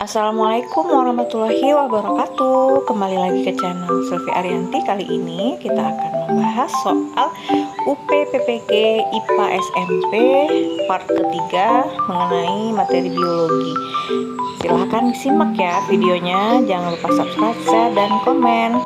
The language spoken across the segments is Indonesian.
Assalamualaikum warahmatullahi wabarakatuh. Kembali lagi ke channel Selvi Arianti. Kali ini kita akan membahas soal UPPPG IPA SMP part ketiga mengenai materi biologi. Silahkan disimak ya videonya. Jangan lupa subscribe, share, dan komen.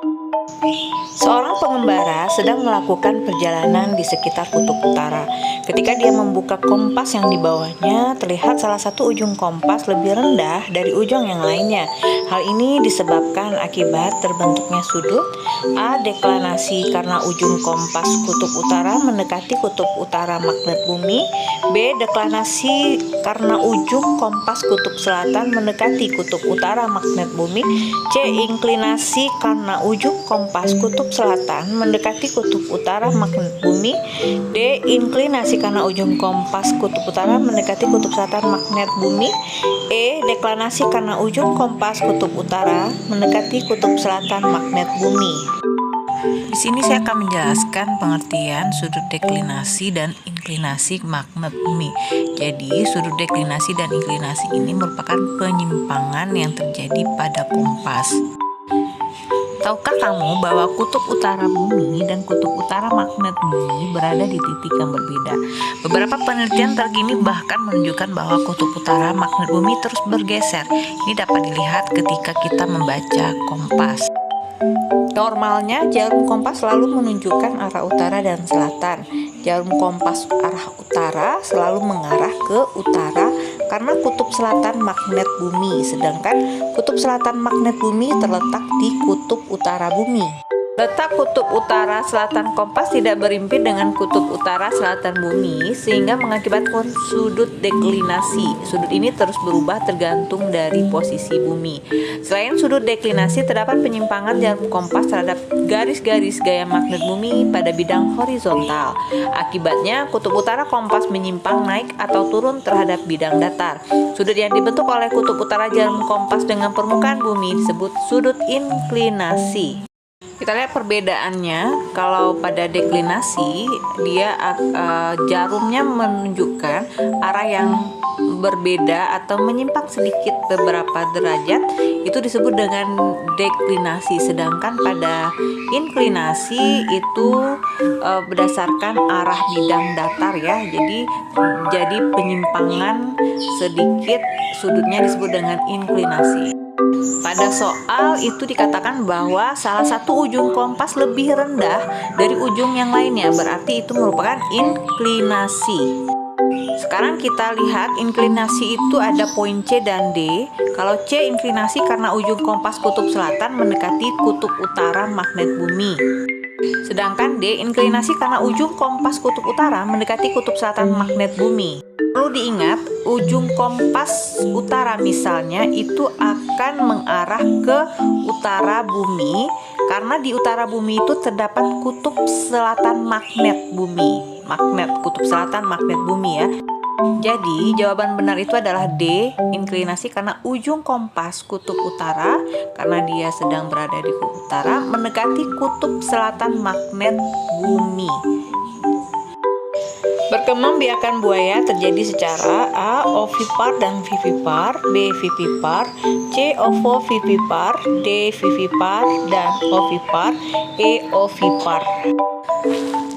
Seorang pengembara sedang melakukan perjalanan di sekitar kutub utara. Ketika dia membuka kompas yang dibawanya, terlihat salah satu ujung kompas lebih rendah dari ujung yang lainnya. Hal ini disebabkan akibat terbentuknya sudut A. Deklinasi karena ujung kompas kutub utara mendekati kutub utara magnet bumi. B. Deklinasi karena ujung kompas kutub selatan mendekati kutub utara magnet bumi. C. Inklinasi karena ujung kompas kutub selatan mendekati kutub utara magnet bumi. D. Inklinasi karena ujung kompas kutub utara mendekati kutub selatan magnet bumi. E. Deklinasi karena ujung kompas kutub utara mendekati kutub selatan magnet bumi. Di sini saya akan menjelaskan pengertian sudut deklinasi dan inklinasi magnet bumi. Jadi, sudut deklinasi dan inklinasi ini merupakan penyimpangan yang terjadi pada kompas. Tahukah kamu bahwa kutub utara bumi dan kutub utara magnet bumi berada di titik yang berbeda? Beberapa penelitian terkini bahkan menunjukkan bahwa kutub utara magnet bumi terus bergeser. Ini dapat dilihat ketika kita membaca kompas. Normalnya jarum kompas selalu menunjukkan arah utara dan selatan. Jarum kompas arah utara selalu mengarah ke utara karena kutub selatan magnet bumi, sedangkan kutub selatan magnet bumi terletak di kutub utara bumi. Letak kutub utara selatan kompas tidak berimpit dengan kutub utara selatan bumi, sehingga mengakibatkan sudut deklinasi. Sudut ini terus berubah tergantung dari posisi bumi. Selain sudut deklinasi, terdapat penyimpangan jarum kompas terhadap garis-garis gaya magnet bumi pada bidang horizontal. Akibatnya, kutub utara kompas menyimpang naik atau turun terhadap bidang datar. Sudut yang dibentuk oleh kutub utara jarum kompas dengan permukaan bumi disebut sudut inklinasi. Kita lihat perbedaannya. Kalau pada deklinasi, dia jarumnya menunjukkan arah yang berbeda atau menyimpang sedikit beberapa derajat, itu disebut dengan deklinasi. Sedangkan pada inklinasi itu berdasarkan arah bidang datar ya. Jadi penyimpangan sedikit sudutnya disebut dengan inklinasi. Pada soal itu dikatakan bahwa salah satu ujung kompas lebih rendah dari ujung yang lainnya, berarti itu merupakan inklinasi. Sekarang kita lihat inklinasi itu ada poin C dan D. Kalau C inklinasi karena ujung kompas kutub selatan mendekati kutub utara magnet bumi. Sedangkan D inklinasi karena ujung kompas kutub utara mendekati kutub selatan magnet bumi. Perlu diingat, ujung kompas utara misalnya itu akan mengarah ke utara bumi, karena di utara bumi itu terdapat kutub selatan magnet bumi. Kutub selatan magnet bumi ya. Jadi jawaban benar itu adalah D, inklinasi karena ujung kompas kutub utara, karena dia sedang berada di kutub utara, mendekati kutub selatan magnet bumi. Perkembangbiakan buaya terjadi secara A. Ovipar dan vivipar, B. Vivipar, C. Ovovivipar, D. Vivipar dan ovipar, E. Ovipar.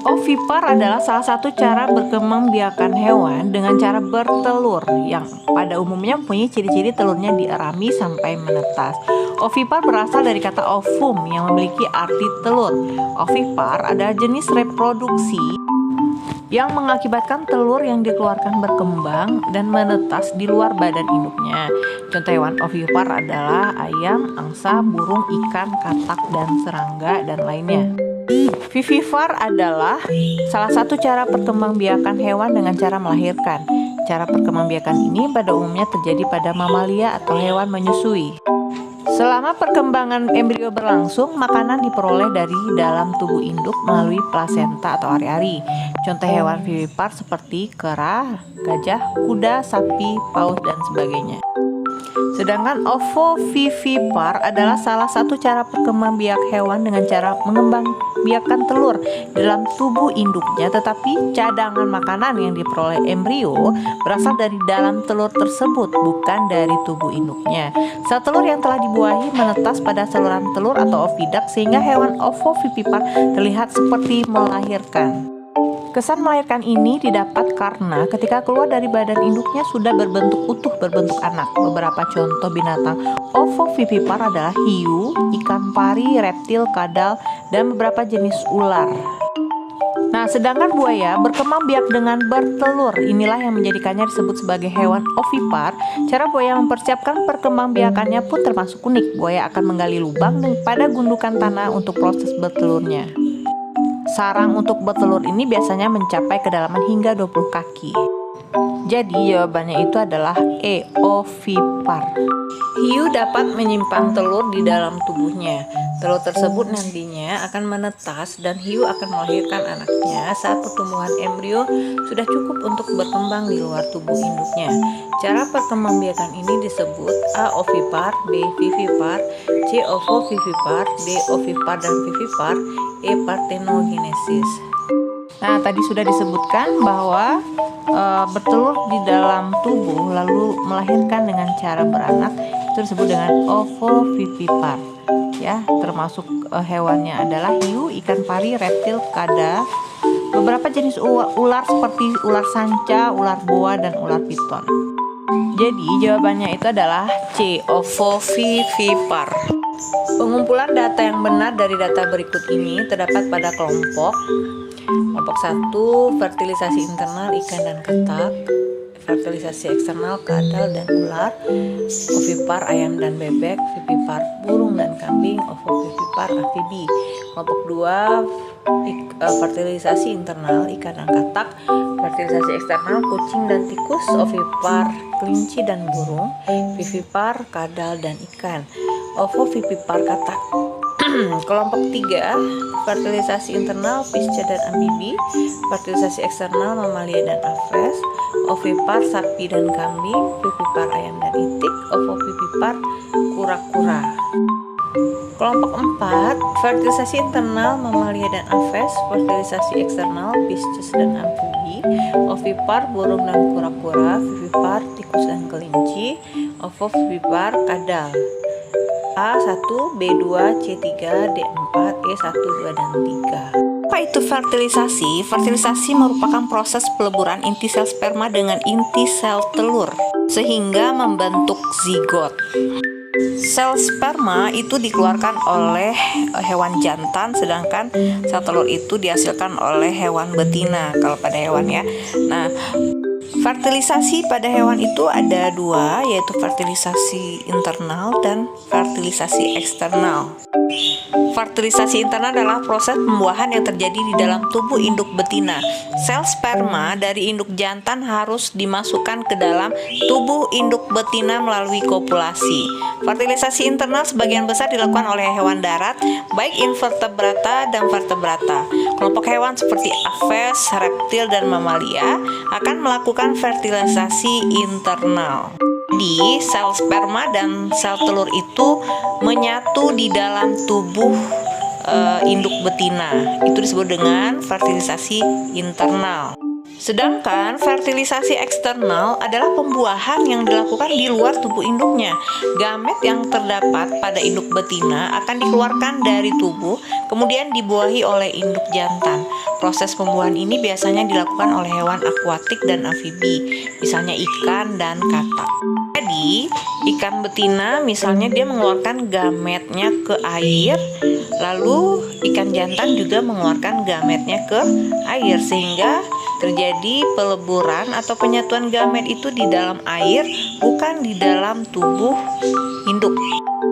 Ovipar adalah salah satu cara berkembangbiakan hewan dengan cara bertelur yang pada umumnya mempunyai ciri-ciri telurnya dierami sampai menetas. Ovipar berasal dari kata ovum yang memiliki arti telur. Ovipar adalah jenis reproduksi yang mengakibatkan telur yang dikeluarkan berkembang dan menetas di luar badan induknya. Contoh hewan ovipar adalah ayam, angsa, burung, ikan, katak, dan serangga, dan lainnya. Vivipar adalah salah satu cara perkembangbiakan hewan dengan cara melahirkan. Cara perkembangbiakan ini pada umumnya terjadi pada mamalia atau hewan menyusui. Selama perkembangan embrio berlangsung, makanan diperoleh dari dalam tubuh induk melalui plasenta atau ari-ari. Contoh hewan vivipar seperti kera, gajah, kuda, sapi, paus, dan sebagainya. Sedangkan ovovivipar adalah salah satu cara perkembangbiak hewan dengan cara mengembangbiakkan telur dalam tubuh induknya, tetapi cadangan makanan yang diperoleh embrio berasal dari dalam telur tersebut, bukan dari tubuh induknya. Sel telur yang telah dibuahi menetas pada saluran telur atau ovidak, sehingga hewan ovovivipar terlihat seperti melahirkan. Kesan melahirkan ini didapat karena ketika keluar dari badan induknya sudah berbentuk utuh, berbentuk anak. Beberapa contoh binatang ovovivipar adalah hiu, ikan pari, reptil, kadal, dan beberapa jenis ular. Nah, sedangkan buaya berkembang biak dengan bertelur. Inilah yang menjadikannya disebut sebagai hewan ovipar. Cara buaya mempersiapkan perkembangbiakannya pun termasuk unik. Buaya akan menggali lubang pada gundukan tanah untuk proses bertelurnya. Sarang untuk bertelur ini biasanya mencapai kedalaman hingga 20 kaki. Jadi jawabannya itu adalah E, ovipar. Hiu dapat menyimpan telur di dalam tubuhnya. Telur tersebut nantinya akan menetas dan hiu akan melahirkan anaknya saat pertumbuhan embrio sudah cukup untuk berkembang di luar tubuh induknya. Cara perkembangbiakan ini disebut A, ovipar, B, vivipar, C, ovovivipar, D, ovipar dan vivipar, E, parthenogenesis. Nah, tadi sudah disebutkan bahwa bertelur di dalam tubuh lalu melahirkan dengan cara beranak itu disebut dengan ovovivipar. Ya, termasuk hewannya adalah hiu, ikan pari, reptil, kada, beberapa jenis ular seperti ular sanca, ular boa, dan ular piton. Jadi jawabannya itu adalah C, ovovivipar. Pengumpulan data yang benar dari data berikut ini terdapat pada kelompok 1, fertilisasi internal ikan dan ketak, fertilisasi eksternal kadal dan ular, ovipar ayam dan bebek, vivipar burung dan kambing, ovovivipar amfibi. Kelompok 2, fertilisasi internal ikan dan katak, fertilisasi eksternal kucing dan tikus, ovipar kelinci dan burung, vivipar kadal dan ikan, ovovivipar katak. Kelompok 3, fertilisasi internal pisca dan amfibi, fertilisasi eksternal mamalia dan aves, ovipar sapi dan kambing, vivipar ayam dan itik, ovovivipar kura-kura. Kelompok 4, fertilisasi internal mamalia dan aves, fertilisasi eksternal pisces dan amfibi, ovipar burung dan kura-kura, vivipar tikus dan kelinci, ovovivipar kadal. A1, B2, C3, D4, E1, 2, dan 3. Apa itu fertilisasi? Fertilisasi merupakan proses peleburan inti sel sperma dengan inti sel telur sehingga membentuk zigot. Sel sperma itu dikeluarkan oleh hewan jantan, sedangkan sel telur itu dihasilkan oleh hewan betina kalau pada hewan ya. Nah, fertilisasi pada hewan itu ada dua, yaitu fertilisasi internal dan fertilisasi eksternal. Fertilisasi internal adalah proses pembuahan yang terjadi di dalam tubuh induk betina. Sel sperma dari induk jantan harus dimasukkan ke dalam tubuh induk betina melalui kopulasi. Fertilisasi internal sebagian besar dilakukan oleh hewan darat, baik invertebrata dan vertebrata. Kelompok hewan seperti aves, reptil, dan mamalia akan melakukan fertilisasi internal. Di sel sperma dan sel telur itu menyatu di dalam tubuh induk betina. Itu disebut dengan fertilisasi internal. Sedangkan fertilisasi eksternal adalah pembuahan yang dilakukan di luar tubuh induknya. Gamet yang terdapat pada induk betina akan dikeluarkan dari tubuh, kemudian dibuahi oleh induk jantan. Proses pembuahan ini biasanya dilakukan oleh hewan akuatik dan amfibi, misalnya ikan dan katak. Jadi, ikan betina misalnya dia mengeluarkan gametnya ke air, lalu ikan jantan juga mengeluarkan gametnya ke air, sehingga terjadi peleburan atau penyatuan gamet itu di dalam air, bukan di dalam tubuh induk.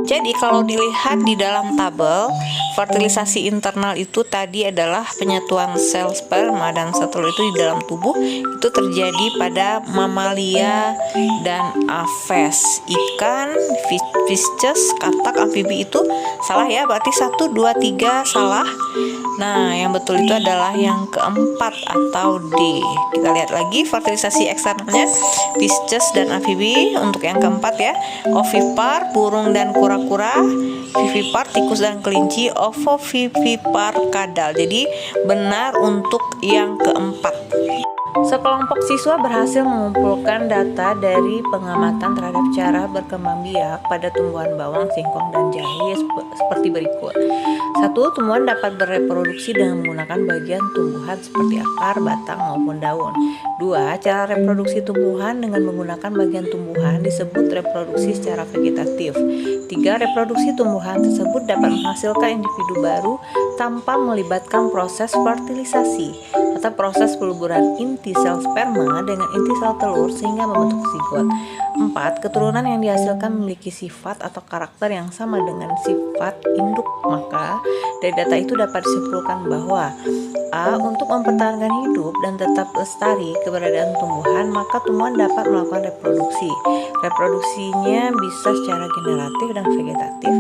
Jadi kalau dilihat di dalam tabel, fertilisasi internal itu tadi adalah penyatuan sel sperma dan sel telur itu di dalam tubuh, itu terjadi pada mamalia dan aves. Ikan, fishes, katak, amfibi itu salah ya, berarti 1, 2, 3 salah. Nah, yang betul itu adalah yang keempat atau D. Kita lihat lagi fertilisasi eksternalnya, Pisces dan amfibi. Untuk yang keempat ya, ovipar, burung dan kura-kura, vivipar, tikus dan kelinci, ovovivipar, kadal. Jadi benar untuk yang keempat. Sekelompok siswa berhasil mengumpulkan data dari pengamatan terhadap cara berkembang biak pada tumbuhan bawang, singkong, dan jahe seperti berikut. 1. Tumbuhan dapat bereproduksi dengan menggunakan bagian tumbuhan seperti akar, batang, maupun daun. 2. Cara reproduksi tumbuhan dengan menggunakan bagian tumbuhan disebut reproduksi secara vegetatif. 3. Reproduksi tumbuhan tersebut dapat menghasilkan individu baru tanpa melibatkan proses fertilisasi atau proses peluburan inti sel sperma dengan inti sel telur sehingga membentuk zigot. 4. Keturunan yang dihasilkan memiliki sifat atau karakter yang sama dengan sifat induk. Maka dari data itu dapat disimpulkan bahwa A. Untuk mempertahankan hidup dan tetap lestari keberadaan tumbuhan, maka tumbuhan dapat melakukan reproduksi. Reproduksinya bisa secara generatif dan vegetatif.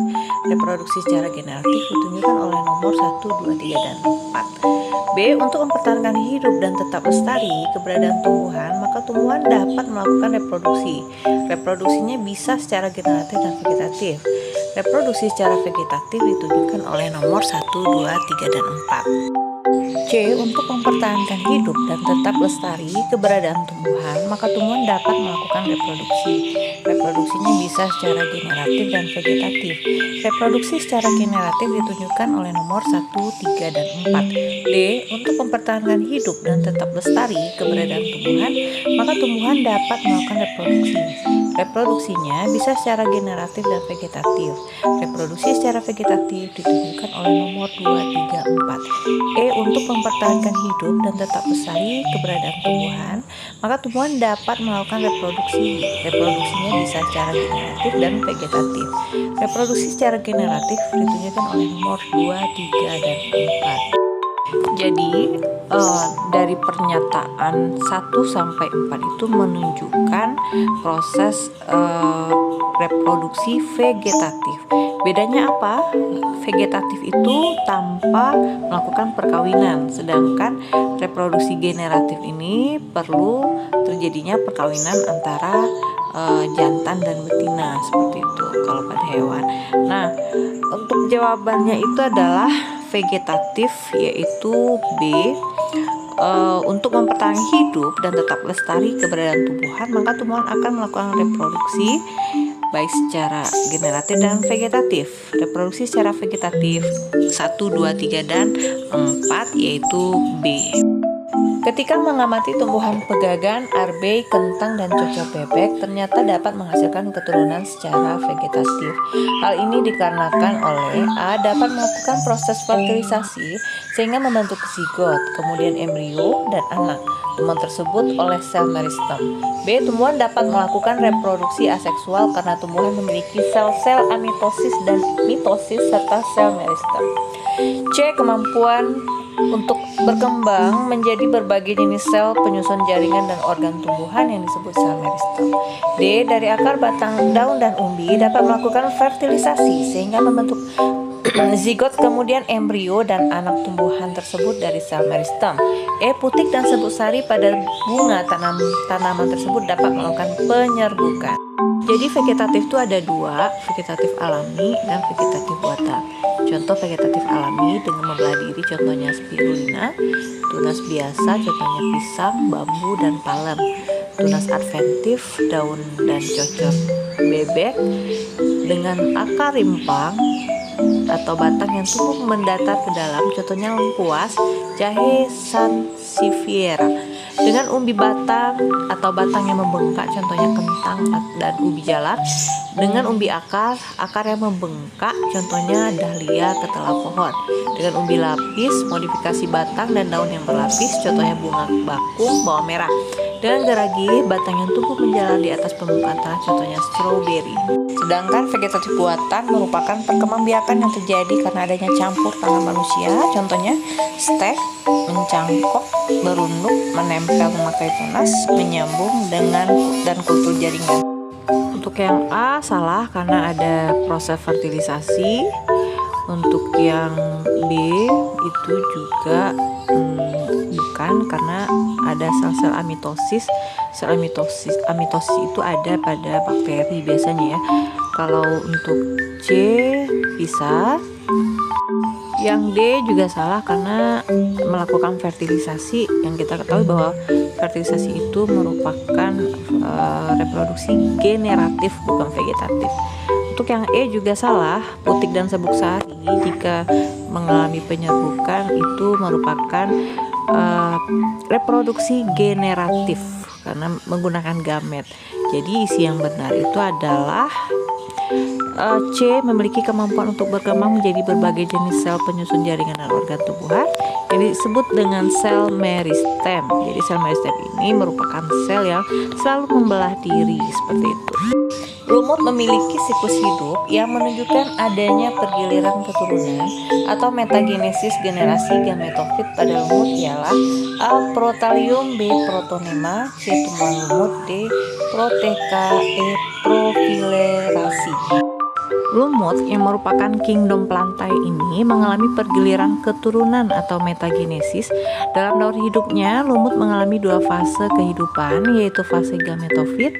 Reproduksi secara generatif ditunjukkan oleh nomor 1, 2, 3, dan 4. B. Untuk mempertahankan hidup dan tetap lestari keberadaan tumbuhan, maka tumbuhan dapat melakukan reproduksi. Reproduksinya bisa secara generatif dan vegetatif. Reproduksi secara vegetatif ditunjukkan oleh nomor 1, 2, 3, dan 4. C. Untuk mempertahankan hidup dan tetap lestari keberadaan tumbuhan, maka tumbuhan dapat melakukan reproduksi. Reproduksinya bisa secara generatif dan vegetatif. Reproduksi secara generatif ditunjukkan oleh nomor 1, 3, dan 4. D. Untuk mempertahankan hidup dan tetap lestari keberadaan tumbuhan, maka tumbuhan dapat melakukan reproduksi. Reproduksinya bisa secara generatif dan vegetatif. Reproduksi secara vegetatif ditunjukkan oleh nomor 2, 3, 4. E. Untuk mempertahankan hidup dan tetap lestari keberadaan tumbuhan, maka tumbuhan dapat melakukan reproduksi. Reproduksinya bisa secara generatif dan vegetatif. Reproduksi secara generatif ditunjukkan oleh nomor 2, 3, dan 4. Jadi dari pernyataan 1 sampai 4 itu menunjukkan proses reproduksi vegetatif. Bedanya apa? Vegetatif itu tanpa melakukan perkawinan, sedangkan reproduksi generatif ini perlu terjadinya perkawinan antara jantan dan betina, seperti itu kalau pada hewan. Nah, untuk jawabannya itu adalah vegetatif, yaitu B. Untuk mempertahankan hidup dan tetap lestari keberadaan tumbuhan, maka tumbuhan akan melakukan reproduksi baik secara generatif dan vegetatif. Reproduksi secara vegetatif 1, 2, 3, dan 4, yaitu B. Ketika mengamati tumbuhan pegagan, arbei, kentang, dan cocor bebek, ternyata dapat menghasilkan keturunan secara vegetatif. Hal ini dikarenakan oleh A. dapat melakukan proses fertilisasi sehingga membentuk zigot, kemudian embrio dan anak tumbuhan tersebut oleh sel meristem. B. Tumbuhan dapat melakukan reproduksi aseksual karena tumbuhan memiliki sel-sel amitosis dan mitosis serta sel meristem. C. Kemampuan untuk berkembang menjadi berbagai jenis sel penyusun jaringan dan organ tumbuhan yang disebut sel meristem. D. Dari akar, batang, daun, dan umbi dapat melakukan fertilisasi sehingga membentuk zigot, kemudian embrio dan anak tumbuhan tersebut dari sel meristem. E. Putik dan sebut sari pada bunga tanaman tersebut dapat melakukan penyerbukan. Jadi vegetatif itu ada dua, vegetatif alami dan vegetatif buatan. Contoh vegetatif alami dengan membelah diri, contohnya spirulina. Tunas biasa, contohnya pisang, bambu, dan palem. Tunas adventif, daun dan cocor bebek dengan akar rimpang atau batang yang tumbuh mendatar ke dalam, contohnya lengkuas, jahe sansevieria. Dengan umbi batang atau batang yang membengkak, contohnya kentang dan ubi jalak. Dengan umbi akar yang membengkak, contohnya dahlia, ketela pohon. Dengan umbi lapis, modifikasi batang dan daun yang berlapis, contohnya bunga bakung, bawang merah. Dengan geragi, batang yang tumbuh menjalar di atas permukaan tanah, contohnya stroberi. Sedangkan vegetatif buatan merupakan perkembangbiakan yang terjadi karena adanya campur tangan manusia, contohnya stek, mencangkok, berunduk, menempel, memakai tunas, menyambung dan kultur jaringan. Untuk yang A salah karena ada proses fertilisasi. Untuk yang B itu juga bukan, karena ada sel-sel amitosis. Sel amitosis itu ada pada bakteri biasanya ya. Kalau untuk C bisa. Yang D juga salah karena melakukan fertilisasi. Yang kita ketahui bahwa fertilisasi itu merupakan reproduksi generatif, bukan vegetatif. Untuk yang E juga salah. Putik dan sabuk sari jika mengalami penyerbukan itu merupakan reproduksi generatif karena menggunakan gamet. Jadi isi yang benar itu adalah C, memiliki kemampuan untuk berkembang menjadi berbagai jenis sel penyusun jaringan dan organ tubuhan yang disebut dengan sel meristem. Jadi sel meristem ini merupakan sel yang selalu membelah diri, seperti itu. Lumut memiliki siklus hidup yang menunjukkan adanya pergiliran keturunan atau metagenesis generasi gametofit pada lumut ialah A. Protalium, B. Protonema, C. Tumbuhan lumut, D. Proteka, E. Profilerasi. Lumut yang merupakan kingdom plantae ini mengalami pergiliran keturunan atau metagenesis. Dalam daur hidupnya, lumut mengalami dua fase kehidupan, yaitu fase gametofit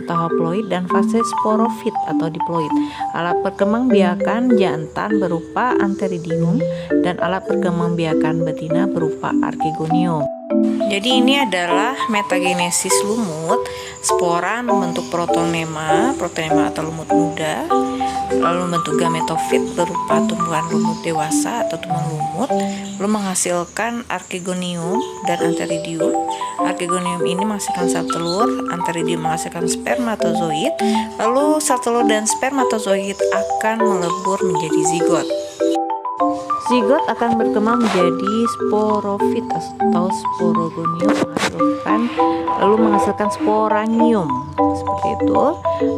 atau haploid dan fase sporofit atau diploid. Alat perkembangbiakan jantan berupa antheridium dan alat perkembangbiakan betina berupa archegonium. Jadi ini adalah metagenesis lumut. Spora membentuk protonema atau lumut muda, lalu membentuk gametofit berupa tumbuhan lumut dewasa atau tumbuhan lumut, lalu menghasilkan archegonium dan antheridium. Archegonium ini menghasilkan sel telur, antheridium menghasilkan spermatozoid, lalu sel telur dan spermatozoid akan melebur menjadi zigot. Zigot akan berkembang menjadi sporofit atau sporogonium lalu menghasilkan sporangium, seperti itu.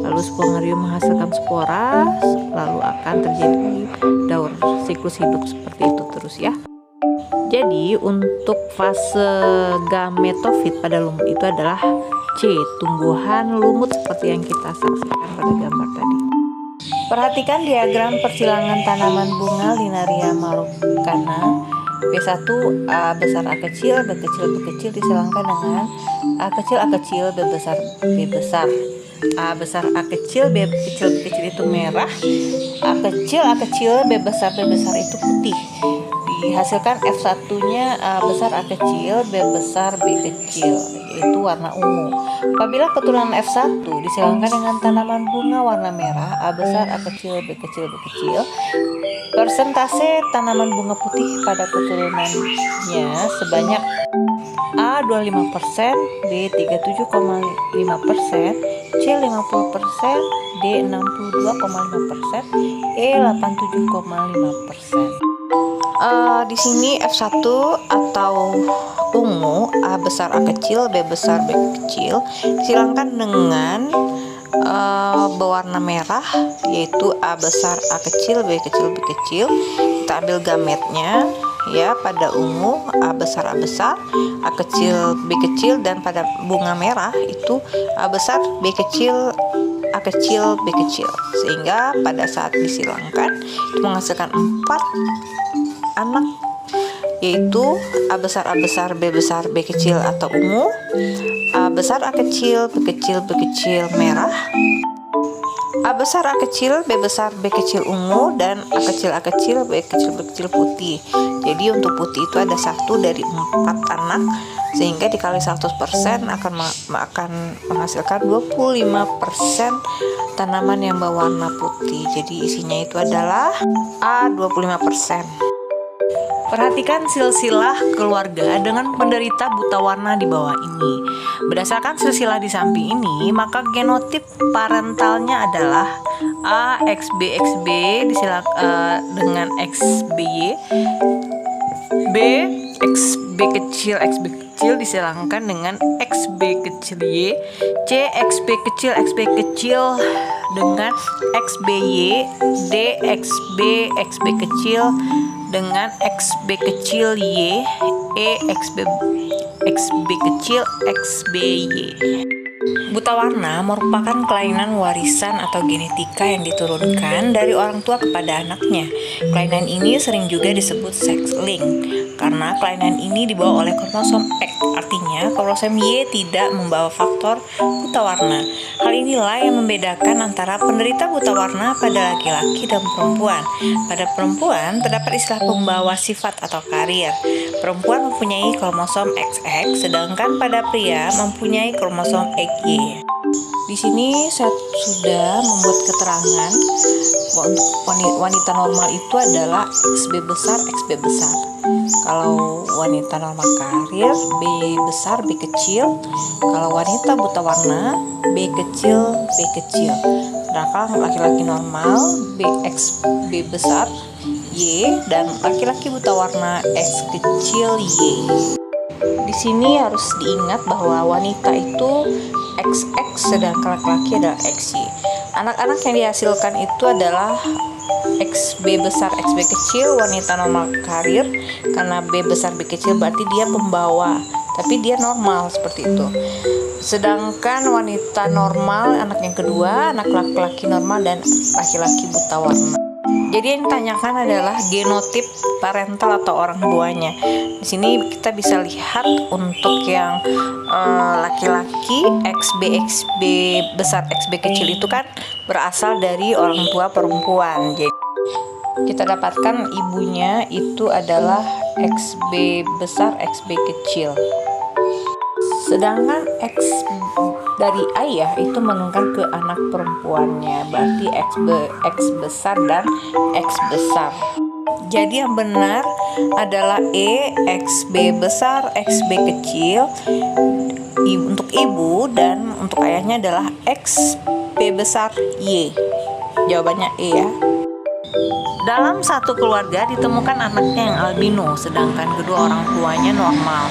Lalu sporangrium menghasilkan spora, lalu akan terjadi daur siklus hidup seperti itu terus ya. Jadi untuk fase gametofit pada lumut itu adalah C, tumbuhan lumut seperti yang kita saksikan pada gambar tadi. Perhatikan diagram persilangan tanaman bunga Linaria marocana. B1 A besar A kecil, B kecil B kecil disilangkan dengan A kecil A kecil, B besar B besar. A besar A kecil, B kecil B kecil itu merah, A kecil B besar itu putih. Dihasilkan F1-nya A besar A kecil, B besar B kecil, yaitu warna ungu. Apabila keturunan F1 disilangkan dengan tanaman bunga warna merah, A besar A kecil B kecil B kecil, persentase tanaman bunga putih pada keturunannya sebanyak A 25%, B 37,5%, C 50%, D 62,5%, E 87,5%. Di sini F1 atau ungu, A besar A kecil, B besar B kecil, disilangkan dengan berwarna merah, yaitu A besar A kecil, B kecil B kecil. Kita ambil gametnya ya, pada ungu A besar A kecil B kecil, dan pada bunga merah itu A besar B kecil A kecil B kecil, sehingga pada saat disilangkan itu menghasilkan 4 anak, yaitu A besar B besar B kecil atau ungu, A besar A kecil B kecil merah, A besar A kecil B besar B kecil ungu, dan A kecil B kecil putih. Jadi untuk putih itu ada 1 dari 4 anak, sehingga dikali 100% akan menghasilkan 25% tanaman yang berwarna putih. Jadi isinya itu adalah A 25%. Perhatikan silsilah keluarga dengan penderita buta warna di bawah ini. Berdasarkan silsilah di samping ini, maka genotip parentalnya adalah A XB dengan XBY, B XB kecil disilangkan dengan XB kecil Y, C XB kecil dengan XBY, D XB kecil dengan XB kecil Y, E XB kecil XBY. Buta warna merupakan kelainan warisan atau genetika yang diturunkan dari orang tua kepada anaknya. Kelainan ini sering juga disebut sex link karena kelainan ini dibawa oleh kromosom X. Artinya, kromosom Y tidak membawa faktor buta warna. Hal inilah yang membedakan antara penderita buta warna pada laki-laki dan perempuan. Pada perempuan terdapat istilah pembawa sifat atau karier. Perempuan mempunyai kromosom XX, sedangkan pada pria mempunyai kromosom XY. Di sini saya sudah membuat keterangan untuk wanita normal itu adalah XB besar, XB besar. Kalau wanita normal karier, B besar, B kecil. Kalau wanita buta warna, B kecil, B kecil. Sedangkan laki-laki normal, B besar, Y, dan laki-laki buta warna X kecil, Y. Di sini harus diingat bahwa wanita itu XX sedangkan laki-laki adalah XY. Anak-anak yang dihasilkan itu adalah XB besar, XB kecil, wanita normal karier. Karena B besar, B kecil berarti dia pembawa, tapi dia normal seperti itu. Sedangkan wanita normal, anak yang kedua, anak laki-laki normal dan laki-laki buta warna. Jadi yang ditanyakan adalah genotip parental atau orang tuanya. Di sini kita bisa lihat untuk yang laki-laki XB besar XB kecil itu kan berasal dari orang tua perempuan. Jadi kita dapatkan ibunya itu adalah XB besar XB kecil. Sedangkan X dari ayah itu menurunkan ke anak perempuannya, berarti X besar dan X besar. Jadi yang benar adalah E, XB besar, XB kecil untuk ibu, dan untuk ayahnya adalah XB besar Y. Jawabannya E ya. Dalam satu keluarga ditemukan anaknya yang albino, sedangkan kedua orang tuanya normal.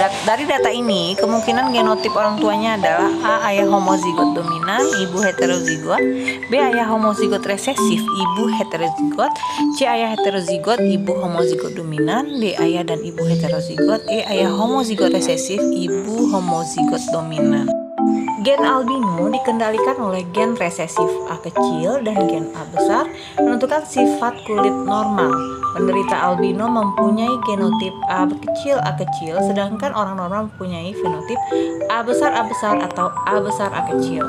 Dari data ini, kemungkinan genotip orang tuanya adalah A. Ayah homozigot dominan, ibu heterozigot. B. Ayah homozigot resesif, ibu heterozigot. C. Ayah heterozigot, ibu homozigot dominan. D. Ayah dan ibu heterozigot. E. Ayah homozigot resesif, ibu homozigot dominan. Gen albino dikendalikan oleh gen resesif A kecil dan gen A besar menentukan sifat kulit normal. Penderita albino mempunyai genotip A kecil, sedangkan orang normal mempunyai fenotip A besar atau A besar A kecil.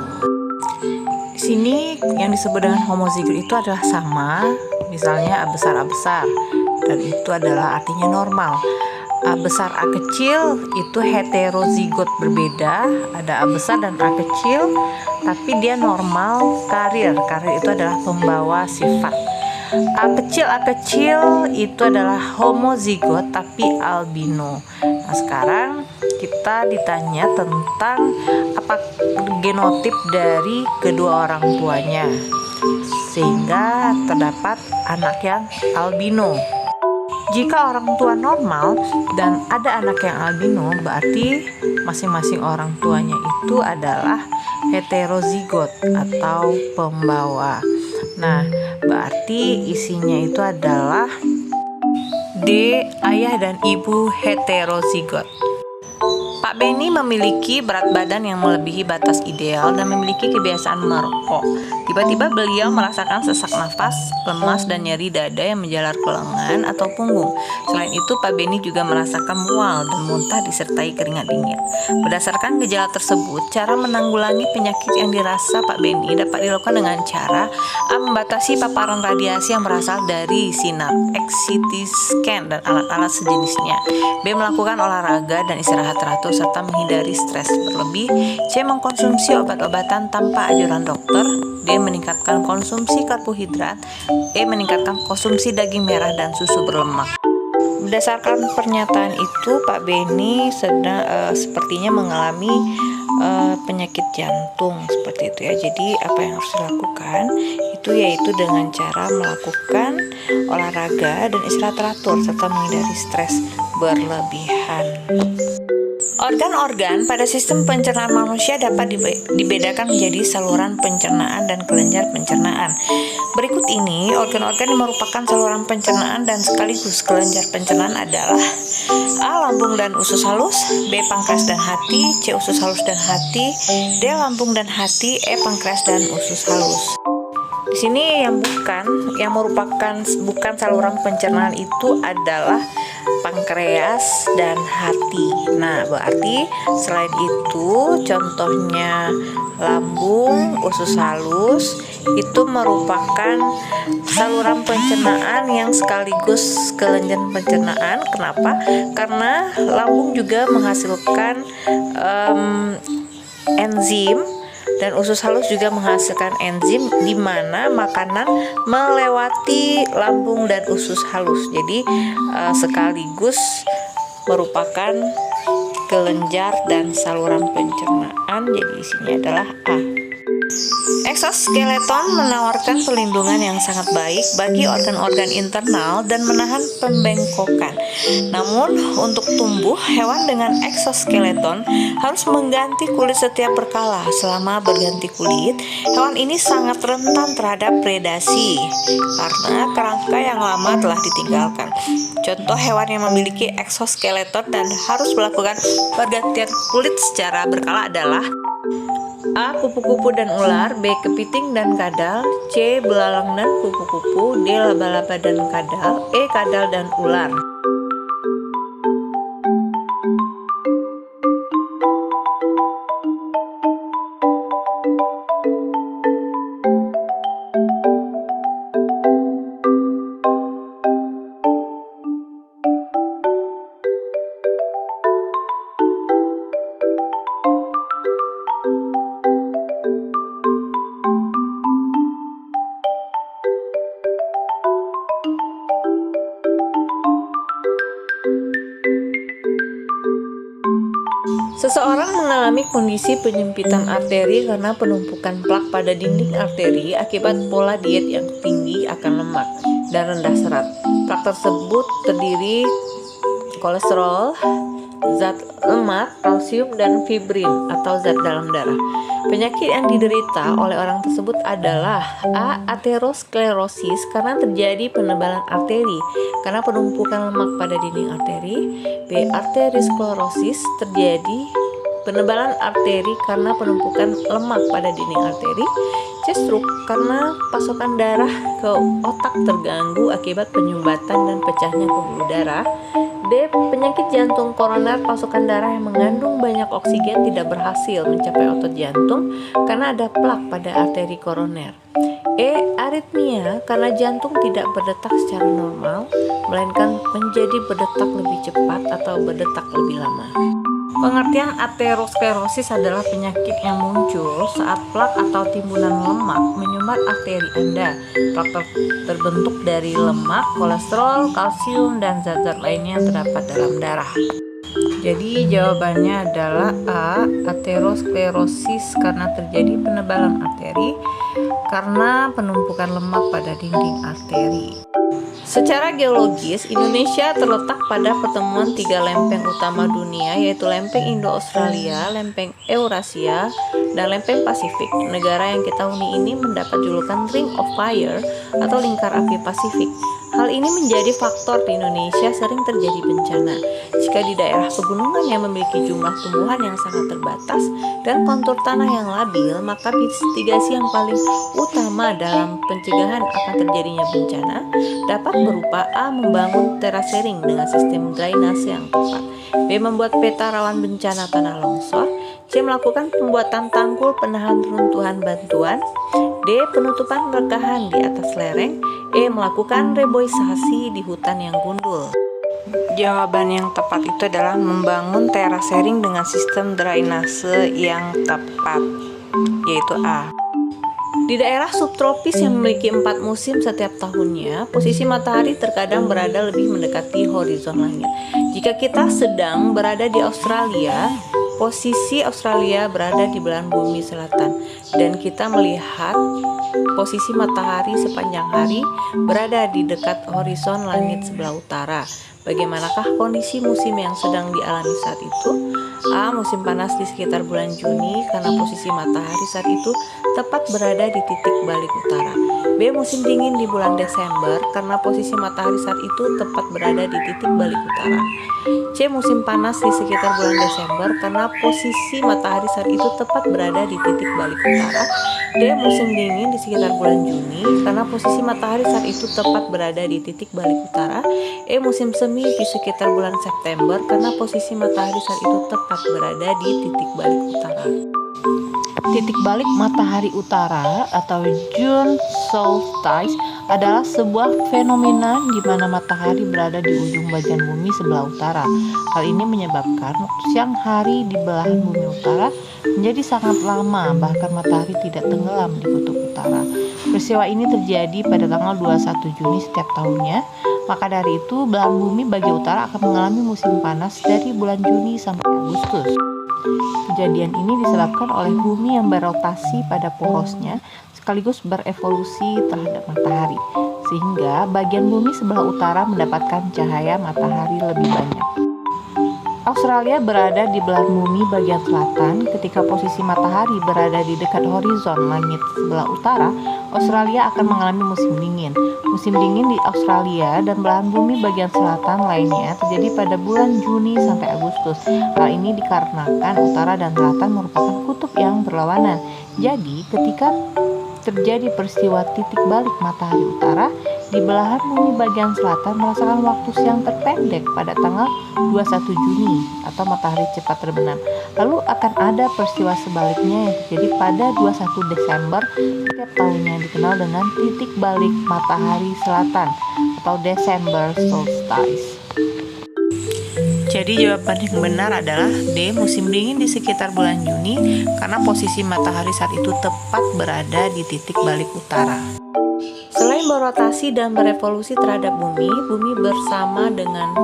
Di sini yang disebut dengan homozigot itu adalah sama, misalnya A besar, dan itu adalah artinya normal. A besar A kecil itu heterozigot, berbeda, ada A besar dan A kecil, tapi dia normal karier. Karier itu adalah pembawa sifat. A kecil itu adalah homozigot tapi albino. Nah, sekarang kita ditanya tentang apa genotip dari kedua orang tuanya, sehingga terdapat anak yang albino. Jika orang tua normal dan ada anak yang albino, berarti masing-masing orang tuanya itu adalah heterozigot atau pembawa. Nah, berarti isinya itu adalah D. Ayah dan ibu heterozigot. Pak Benny memiliki berat badan yang melebihi batas ideal dan memiliki kebiasaan merokok. Tiba-tiba beliau merasakan sesak nafas, lemas, dan nyeri dada yang menjalar ke lengan atau punggung. Selain itu, Pak Benny juga merasakan mual dan muntah disertai keringat dingin. Berdasarkan gejala tersebut, cara menanggulangi penyakit yang dirasa Pak Benny dapat dilakukan dengan cara A. Membatasi paparan radiasi yang berasal dari sinar X, CT scan, dan alat-alat sejenisnya. B. Melakukan olahraga dan istirahat teratur serta menghindari stres berlebih. C. Mengkonsumsi obat-obatan tanpa anjuran dokter. D. Meningkatkan konsumsi karbohidrat. E. Meningkatkan konsumsi daging merah dan susu berlemak. Berdasarkan pernyataan itu, Pak Benny sepertinya mengalami penyakit jantung seperti itu ya. Jadi apa yang harus dilakukan itu yaitu dengan cara melakukan olahraga dan istirahat teratur serta menghindari stres berlebihan. Organ-organ pada sistem pencernaan manusia dapat dibedakan menjadi saluran pencernaan dan kelenjar pencernaan. Berikut ini organ-organ yang merupakan saluran pencernaan dan sekaligus kelenjar pencernaan adalah A. Lambung dan usus halus, B. Pankreas dan hati, C. Usus halus dan hati, D. Lambung dan hati, E. Pankreas dan usus halus. Di sini yang merupakan bukan saluran pencernaan itu adalah pankreas dan hati. Nah, berarti selain itu contohnya lambung, usus halus itu merupakan saluran pencernaan yang sekaligus kelenjar pencernaan. Kenapa? Karena lambung juga menghasilkan enzim dan usus halus juga menghasilkan enzim di mana makanan melewati lambung dan usus halus. Jadi sekaligus merupakan kelenjar dan saluran pencernaan. Jadi isinya adalah A. Eksoskeleton menawarkan perlindungan yang sangat baik bagi organ-organ internal dan menahan pembengkokan. Namun, untuk tumbuh, hewan dengan eksoskeleton harus mengganti kulit setiap berkala. Selama berganti kulit, hewan ini sangat rentan terhadap predasi karena kerangka yang lama telah ditinggalkan. Contoh hewan yang memiliki eksoskeleton dan harus melakukan pergantian kulit secara berkala adalah A. Kupu-kupu dan ular, B. Kepiting dan kadal, C. Belalang dan kupu-kupu, D. Laba-laba dan kadal, E. Kadal dan ular. Seseorang mengalami kondisi penyempitan arteri karena penumpukan plak pada dinding arteri akibat pola diet yang tinggi akan lemak dan rendah serat. Plak tersebut terdiri kolesterol, zat lemak, kalsium, dan fibrin atau zat dalam darah. Penyakit yang diderita oleh orang tersebut adalah A. Aterosklerosis karena terjadi penebalan arteri karena penumpukan lemak pada dinding arteri, B. Arteriosklerosis terjadi penebalan arteri karena penumpukan lemak pada dinding arteri, C. Stroke karena pasokan darah ke otak terganggu akibat penyumbatan dan pecahnya pembuluh darah, D. Penyakit jantung koroner, pasokan darah yang mengandung banyak oksigen tidak berhasil mencapai otot jantung karena ada plak pada arteri koroner, E. Aritmia karena jantung tidak berdetak secara normal melainkan menjadi berdetak lebih cepat atau berdetak lebih lama. Pengertian aterosklerosis adalah penyakit yang muncul saat plak atau timbunan lemak menyumbat arteri Anda. Plak terbentuk dari lemak, kolesterol, kalsium, dan zat-zat lainnya yang terdapat dalam darah. Jadi jawabannya adalah A. Aterosklerosis karena terjadi penebalan arteri karena penumpukan lemak pada dinding arteri. Secara geologis, Indonesia terletak pada pertemuan tiga lempeng utama dunia, yaitu lempeng Indo-Australia, lempeng Eurasia, dan lempeng Pasifik. Negara yang kita huni ini mendapat julukan Ring of Fire atau lingkar api Pasifik. Hal ini menjadi faktor di Indonesia sering terjadi bencana. Jika di daerah pegunungan yang memiliki jumlah tumbuhan yang sangat terbatas dan kontur tanah yang labil, maka mitigasi yang paling utama dalam pencegahan akan terjadinya bencana dapat berupa A. Membangun terasering dengan sistem drainase yang tepat, B. Membuat peta rawan bencana tanah longsor, C. Melakukan pembuatan tanggul penahan runtuhan bantuan, D. Penutupan rekahan di atas lereng, E. Melakukan reboisasi di hutan yang gundul. Jawaban yang tepat itu adalah membangun terasering dengan sistem drainase yang tepat, yaitu A. Di daerah subtropis yang memiliki 4 musim setiap tahunnya, posisi matahari terkadang berada lebih mendekati horizon langit. Jika kita sedang berada di Australia, posisi Australia berada di belahan bumi selatan, dan kita melihat posisi matahari sepanjang hari berada di dekat horizon langit sebelah utara. Bagaimanakah kondisi musim yang sedang dialami saat itu? A. Musim panas di sekitar bulan Juni karena posisi matahari saat itu tepat berada di titik balik utara. B. Musim dingin di bulan Desember karena posisi matahari saat itu tepat berada di titik balik utara. C. Musim panas di sekitar bulan Desember karena posisi matahari saat itu tepat berada di titik balik utara. D. Musim dingin di sekitar bulan Juni karena posisi matahari saat itu tepat berada di titik balik utara. E. Musim semi di sekitar bulan September karena posisi matahari saat itu tepat berada di titik balik utara. Titik balik matahari utara atau June solstice adalah sebuah fenomena di mana matahari berada di ujung bagian bumi sebelah utara. Hal ini menyebabkan waktu siang hari di belahan bumi utara menjadi sangat lama, bahkan matahari tidak tenggelam di kutub utara. Peristiwa ini terjadi pada tanggal 21 Juni setiap tahunnya. Maka dari itu, belahan bumi bagian utara akan mengalami musim panas dari bulan Juni sampai Agustus. Kejadian ini disebabkan oleh bumi yang berotasi pada porosnya sekaligus berevolusi terhadap matahari, sehingga bagian bumi sebelah utara mendapatkan cahaya matahari lebih banyak. Australia berada di belahan bumi bagian selatan. Ketika posisi matahari berada di dekat horizon langit sebelah utara, Australia akan mengalami musim dingin. Musim dingin di Australia dan belahan bumi bagian selatan lainnya terjadi pada bulan Juni sampai Agustus. Hal ini dikarenakan utara dan selatan merupakan kutub yang berlawanan. Jadi, ketika terjadi peristiwa titik balik matahari utara, di belahan bumi bagian selatan merasakan waktu siang terpendek pada tanggal 21 Juni atau matahari cepat terbenam. Lalu akan ada peristiwa sebaliknya yang terjadi pada 21 Desember setiap tahunnya, yang dikenal dengan titik balik matahari selatan atau December solstice. Jadi jawaban yang benar adalah D. Musim dingin di sekitar bulan Juni karena posisi matahari saat itu tepat berada di titik balik utara. Selain berotasi dan berevolusi terhadap bumi, bumi bersama dengan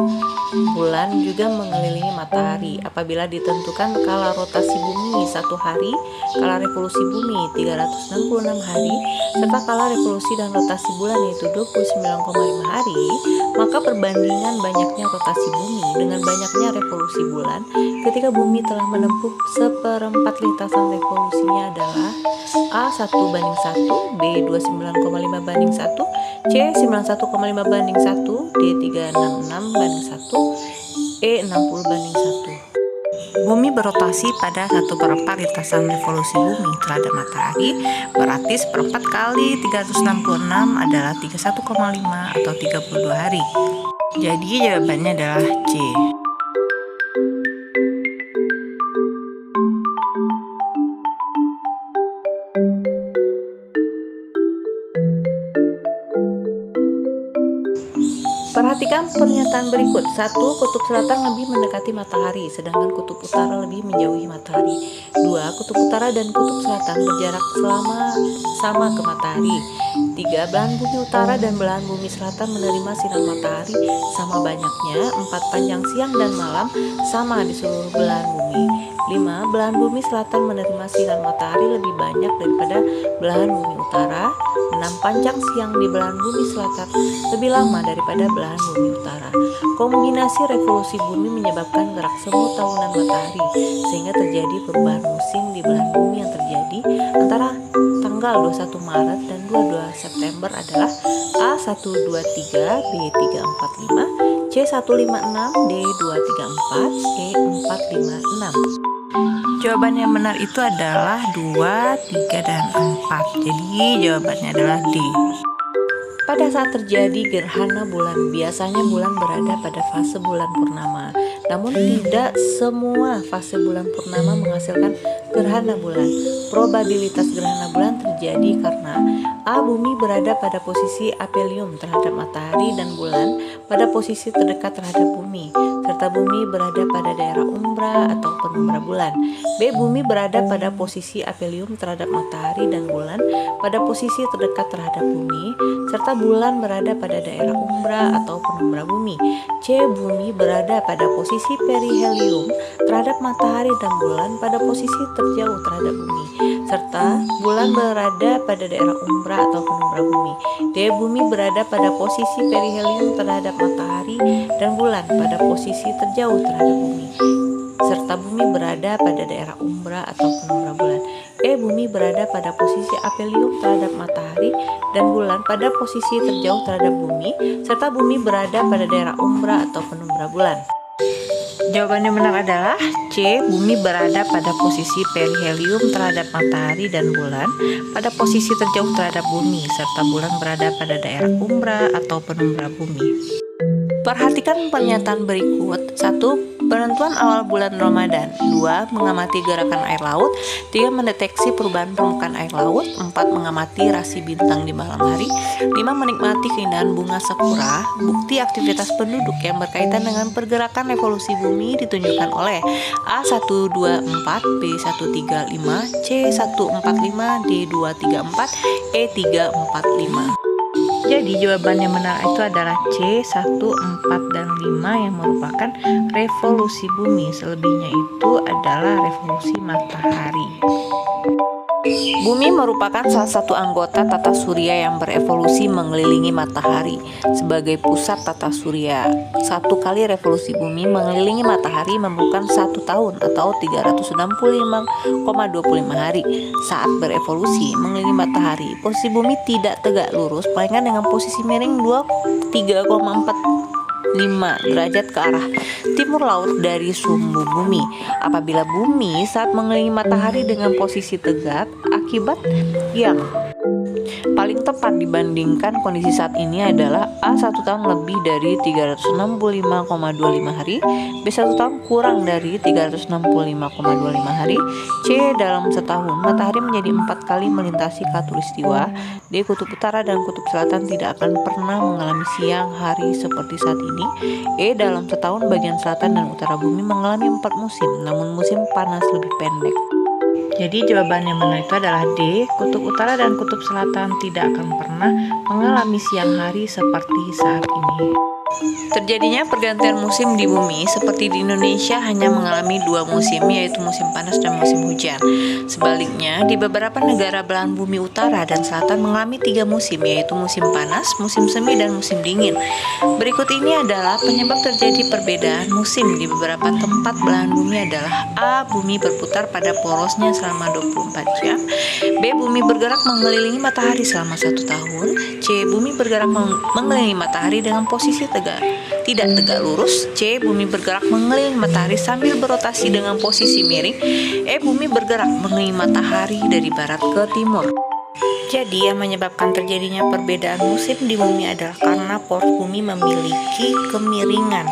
bulan juga mengelilingi matahari. Apabila ditentukan kala rotasi bumi 1 hari, kala revolusi bumi 366 hari, serta kala revolusi dan rotasi bulan yaitu 29,5 hari, maka perbandingan banyaknya rotasi bumi dengan banyaknya revolusi bulan ketika bumi telah menempuh seperempat lintasan revolusinya adalah A 1:1, B 29,5:1, C 91,5:1, D 366:1, E 60:1. Bumi berotasi pada 1/4 lintasan revolusi bumi terhadap matahari, berarti 1/4 kali 366 adalah 31,5 atau 32 hari. Jadi jawabannya adalah C. Perhatikan pernyataan berikut. 1. Kutub selatan lebih mendekati matahari, sedangkan kutub utara lebih menjauhi matahari. 2. Kutub utara dan kutub selatan berjarak sama ke matahari. 3. Belahan bumi utara dan belahan bumi selatan menerima sinar matahari sama banyaknya. 4. Panjang siang dan malam sama di seluruh belahan bumi. 5. Belahan bumi selatan menerima sinar matahari lebih banyak daripada belahan bumi utara. 6. Panjang siang di belahan bumi selatan lebih lama daripada belahan bumi utara. Kombinasi revolusi bumi menyebabkan gerak semu tahunan matahari, sehingga terjadi perubahan musim di belahan bumi yang terjadi antara tanggal 21 Maret dan 22 September adalah A 123, B 345, C 156, D 234, E 456. Jawaban yang benar itu adalah 2, 3, dan 4. Jadi jawabannya adalah D. Pada saat terjadi gerhana bulan, biasanya bulan berada pada fase bulan purnama. Namun tidak semua fase bulan purnama menghasilkan gerhana bulan. Probabilitas gerhana bulan terjadi karena A. Bumi berada pada posisi aphelion terhadap matahari dan bulan pada posisi terdekat terhadap bumi, serta bumi berada pada daerah umbra atau penumbra bulan. B. Bumi berada pada posisi aphelion terhadap matahari dan bulan pada posisi terdekat terhadap bumi, serta bulan berada pada daerah umbra atau penumbra bumi. C. Bumi berada pada posisi perihelium terhadap matahari dan bulan pada posisi terjauh terhadap bumi, serta bulan berada pada daerah umbra atau penumbra bumi. D. Bumi berada pada posisi perihelium terhadap matahari dan bulan pada posisi terjauh terhadap bumi, serta bumi berada pada daerah umbra atau penumbra bulan. E. Bumi berada pada posisi aphelium terhadap matahari dan bulan pada posisi terjauh terhadap bumi, serta bumi berada pada daerah umbra atau penumbra bulan. Jawaban yang benar adalah C. Bumi berada pada posisi perihelium terhadap matahari dan bulan pada posisi terjauh terhadap bumi, serta bulan berada pada daerah umbra atau penumbra bumi. Perhatikan pernyataan berikut. 1. Penentuan awal bulan Ramadan. 2. Mengamati gerakan air laut. 3. Mendeteksi perubahan permukaan air laut. 4. Mengamati rasi bintang di malam hari. 5. Menikmati keindahan bunga sakura. Bukti aktivitas penduduk yang berkaitan dengan pergerakan evolusi bumi ditunjukkan oleh A. 124, B. 135, C. 145, D. 234, E. 345. Jadi jawaban yang benar itu adalah C, 1, 4, dan 5 yang merupakan revolusi bumi. Selebihnya itu adalah revolusi matahari. Bumi merupakan salah satu anggota tata surya yang berevolusi mengelilingi matahari sebagai pusat tata surya. Satu kali revolusi bumi mengelilingi matahari memerlukan 1 tahun atau 365,25 hari. Saat berevolusi mengelilingi matahari, posisi bumi tidak tegak lurus, melainkan dengan posisi miring 3,45 derajat ke arah timur laut dari sumbu bumi. Apabila bumi saat mengelilingi matahari dengan posisi tegak, akibat yang paling tepat dibandingkan kondisi saat ini adalah A. 1 tahun lebih dari 365,25 hari, B. 1 tahun kurang dari 365,25 hari, C. Dalam setahun matahari menjadi 4 kali melintasi khatulistiwa, D. Kutub utara dan kutub selatan tidak akan pernah mengalami siang hari seperti saat ini, E. Dalam setahun bagian selatan dan utara bumi mengalami 4 musim, namun musim panas lebih pendek. Jadi jawaban yang benar itu adalah D. Kutub utara dan kutub selatan tidak akan pernah mengalami siang hari seperti saat ini. Terjadinya pergantian musim di bumi seperti di Indonesia hanya mengalami 2 musim, yaitu musim panas dan musim hujan. Sebaliknya, di beberapa negara belahan bumi utara dan selatan mengalami 3 musim, yaitu musim panas, musim semi, dan musim dingin. Berikut ini adalah penyebab terjadi perbedaan musim di beberapa tempat belahan bumi adalah A. Bumi berputar pada porosnya selama 24 jam, B. Bumi bergerak mengelilingi matahari selama 1 tahun, C. Bumi bergerak mengelilingi matahari dengan posisi tidak tegak lurus, C. Bumi bergerak mengelilingi matahari sambil berotasi dengan posisi miring, E. Bumi bergerak mengelilingi matahari dari barat ke timur. Jadi yang menyebabkan terjadinya perbedaan musim di bumi adalah karena poros bumi memiliki kemiringan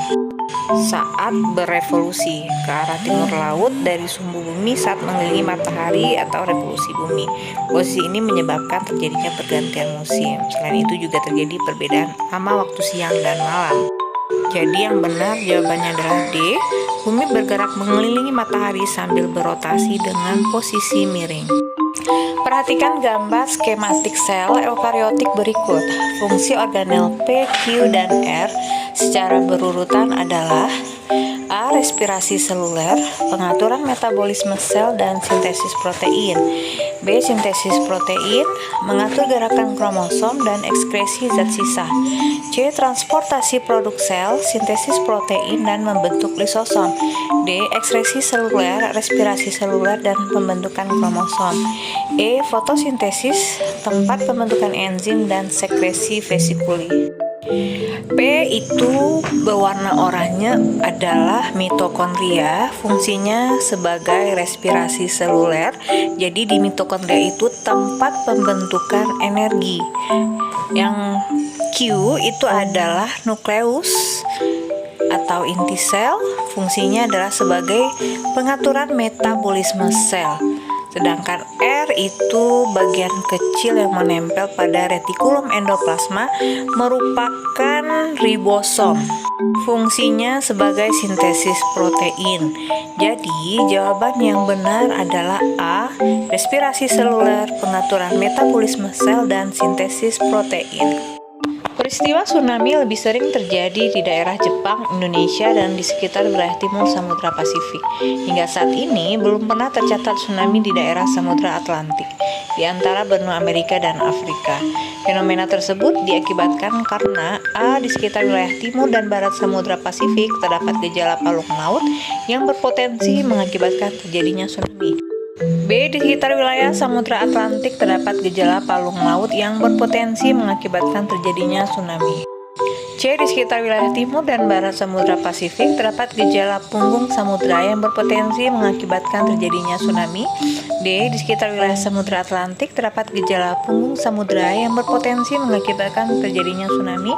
saat berevolusi ke arah timur laut dari sumbu bumi saat mengelilingi matahari atau revolusi bumi. Posisi ini menyebabkan terjadinya pergantian musim. Selain itu juga terjadi perbedaan lama waktu siang dan malam. Jadi yang benar jawabannya adalah D. Bumi bergerak mengelilingi matahari sambil berotasi dengan posisi miring. Perhatikan gambar skematik sel eukariotik berikut. Fungsi organel P, Q, dan R secara berurutan adalah A. Respirasi seluler, pengaturan metabolisme sel dan sintesis protein. B. Sintesis protein, mengatur gerakan kromosom dan ekskresi zat sisa. C. Transportasi produk sel, sintesis protein dan membentuk lisosom. D. Ekskresi seluler, respirasi seluler dan pembentukan kromosom. E. Fotosintesis, tempat pembentukan enzim dan sekresi vesikuli. P itu berwarna oranye adalah mitokondria, fungsinya sebagai respirasi seluler. Jadi di mitokondria itu tempat pembentukan energi. Yang Q itu adalah nukleus atau inti sel, fungsinya adalah sebagai pengaturan metabolisme sel. Sedangkan R itu bagian kecil yang menempel pada retikulum endoplasma merupakan ribosom. Fungsinya sebagai sintesis protein. Jadi jawaban yang benar adalah A. Respirasi seluler, pengaturan metabolisme sel dan sintesis protein. Peristiwa tsunami lebih sering terjadi di daerah Jepang, Indonesia, dan di sekitar wilayah timur Samudra Pasifik. Hingga saat ini, belum pernah tercatat tsunami di daerah Samudra Atlantik, di antara benua Amerika dan Afrika. Fenomena tersebut diakibatkan karena A. Di sekitar wilayah timur dan barat Samudra Pasifik terdapat gejala palung laut yang berpotensi mengakibatkan terjadinya tsunami. B. Di sekitar wilayah Samudra Atlantik terdapat gejala palung laut yang berpotensi mengakibatkan terjadinya tsunami. C. Di sekitar wilayah timur dan barat Samudra Pasifik terdapat gejala punggung samudra yang berpotensi mengakibatkan terjadinya tsunami. D. Di sekitar wilayah Samudra Atlantik terdapat gejala punggung samudra yang berpotensi mengakibatkan terjadinya tsunami.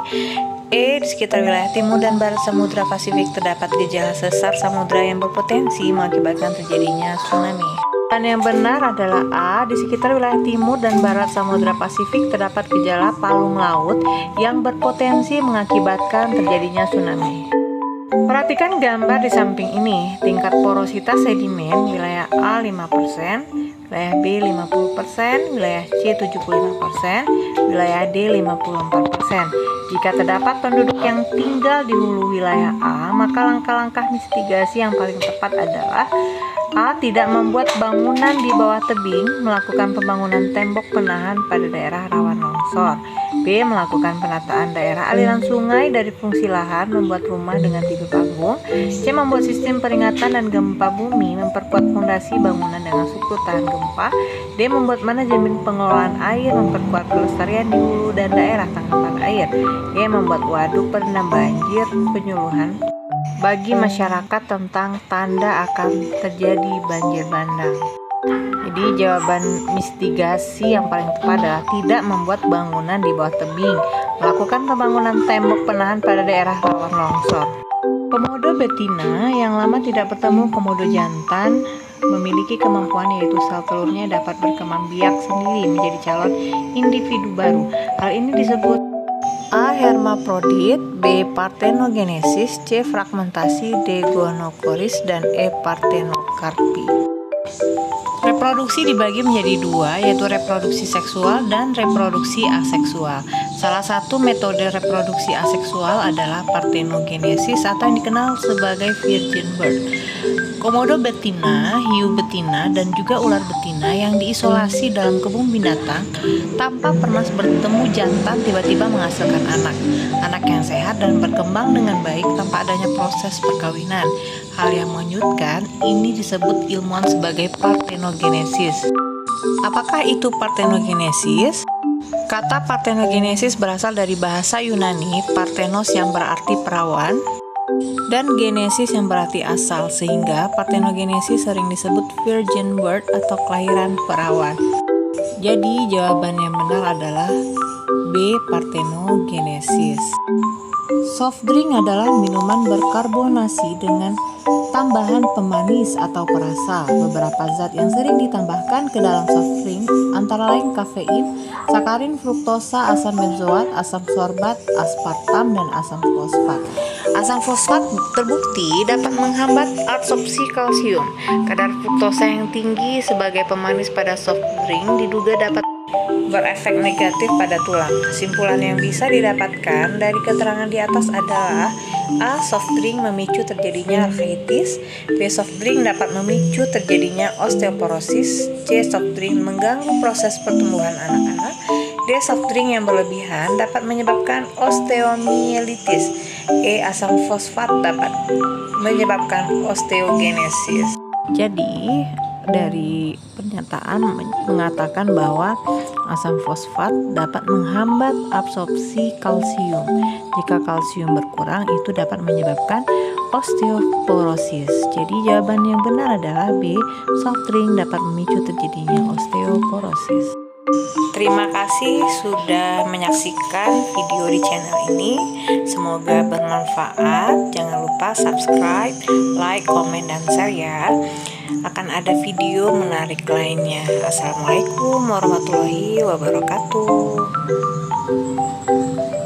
E. Di sekitar wilayah timur dan barat Samudra Pasifik terdapat gejala sesar samudra yang berpotensi mengakibatkan terjadinya tsunami. Dan yang benar adalah A. Di sekitar wilayah timur dan barat Samudra Pasifik terdapat gejala palung laut yang berpotensi mengakibatkan terjadinya tsunami. Perhatikan gambar di samping ini. Tingkat porositas sedimen wilayah A 5%, wilayah B 50%, wilayah C 75%, wilayah D 54%. Jika terdapat penduduk yang tinggal di hulu wilayah A, maka langkah-langkah mitigasi yang paling tepat adalah A. Tidak membuat bangunan di bawah tebing, melakukan pembangunan tembok penahan pada daerah rawan longsor. B. Melakukan penataan daerah aliran sungai dari fungsi lahan, membuat rumah dengan tipe panggung. C. Membuat sistem peringatan dan gempa bumi, memperkuat fondasi bangunan dengan struktur tahan gempa. D. Membuat manajemen pengelolaan air, memperkuat pelestarian di hulu dan daerah tangkapan air. E. Membuat waduk perendam banjir, penyuluhan bagi masyarakat tentang tanda akan terjadi banjir bandang. Jadi jawaban mitigasi yang paling tepat adalah tidak membuat bangunan di bawah tebing, melakukan pembangunan tembok penahan pada daerah rawan longsor. Komodo betina yang lama tidak bertemu komodo jantan memiliki kemampuan yaitu sel telurnya dapat berkembang biak sendiri menjadi calon individu baru. Hal ini disebut A. Hermaprodit, B. Parthenogenesis, C. Fragmentasi, D. Gonokoris, dan E. Parthenokarpi. Reproduksi dibagi menjadi dua, yaitu reproduksi seksual dan reproduksi aseksual. Salah satu metode reproduksi aseksual adalah parthenogenesis atau yang dikenal sebagai virgin birth. Komodo betina, hiu betina, dan juga ular betina yang diisolasi dalam kebun binatang tanpa pernah bertemu jantan tiba-tiba menghasilkan anak. Anak yang sehat dan berkembang dengan baik tanpa adanya proses perkawinan. Hal yang menyudutkan ini disebut ilmuwan sebagai parthenogenesis. Apakah itu parthenogenesis? Kata parthenogenesis berasal dari bahasa Yunani parthenos yang berarti perawan dan genesis yang berarti asal, sehingga parthenogenesis sering disebut virgin birth atau kelahiran perawan. Jadi jawaban yang benar adalah B. Parthenogenesis. Soft drink adalah minuman berkarbonasi dengan tambahan pemanis atau perasa. Beberapa zat yang sering ditambahkan ke dalam soft drink antara lain kafein, sakarin, fruktosa, asam benzoat, asam sorbat, aspartam, dan asam fosfat. Asam fosfat terbukti dapat menghambat absorpsi kalsium. Kadar fruktosa yang tinggi sebagai pemanis pada soft drink diduga dapat berefek negatif pada tulang. Kesimpulan yang bisa didapatkan dari keterangan di atas adalah A. Soft drink memicu terjadinya arthritis. B. Soft drink dapat memicu terjadinya osteoporosis. C. Soft drink mengganggu proses pertumbuhan anak-anak. D. Soft drink yang berlebihan dapat menyebabkan osteomielitis. E. Asam fosfat dapat menyebabkan osteogenesis. Jadi dari pernyataan mengatakan bahwa asam fosfat dapat menghambat absorpsi kalsium. Jika kalsium berkurang, itu dapat menyebabkan osteoporosis. Jadi jawaban yang benar adalah B. Soft drink dapat memicu terjadinya osteoporosis. Terima kasih sudah menyaksikan video di channel ini. Semoga bermanfaat. Jangan lupa subscribe, like, komen, dan share ya. Akan ada video menarik lainnya. Assalamualaikum warahmatullahi wabarakatuh.